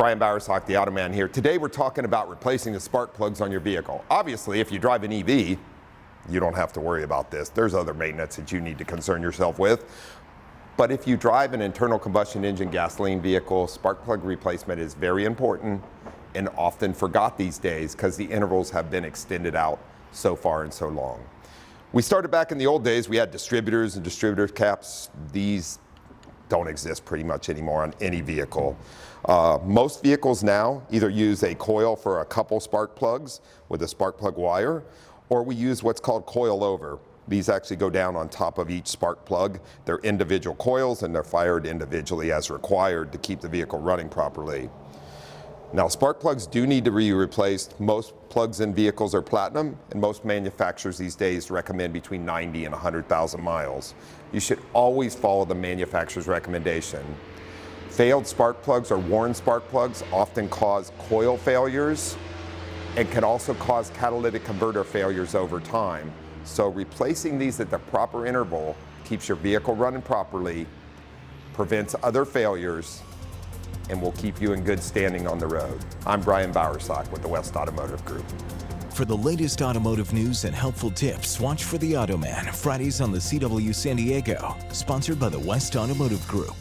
Brian Bowersock, the Automan here. Today we're talking about replacing the spark plugs on your vehicle. Obviously, if you drive an EV, you don't have to worry about this. There's other maintenance that you need to concern yourself with. But if you drive an internal combustion engine gasoline vehicle, spark plug replacement is very important and often forgot these days because the intervals have been extended out so far and so long. We started back in the old days, we had distributors and distributor caps. These don't exist pretty much anymore on any vehicle. Most vehicles now either use a coil for a couple spark plugs with a spark plug wire, or we use what's called coil over. These actually go down on top of each spark plug. They're individual coils and they're fired individually as required to keep the vehicle running properly. Now, spark plugs do need to be replaced. Most plugs in vehicles are platinum, and most manufacturers these days recommend between 90 and 100,000 miles. You should always follow the manufacturer's recommendation. Failed spark plugs or worn spark plugs often cause coil failures and can also cause catalytic converter failures over time. So replacing these at the proper interval keeps your vehicle running properly, prevents other failures, and will keep you in good standing on the road. I'm Brian Bowersock with the West Automotive Group. For the latest automotive news and helpful tips, watch for the Automan Fridays on the CW San Diego, sponsored by the West Automotive Group.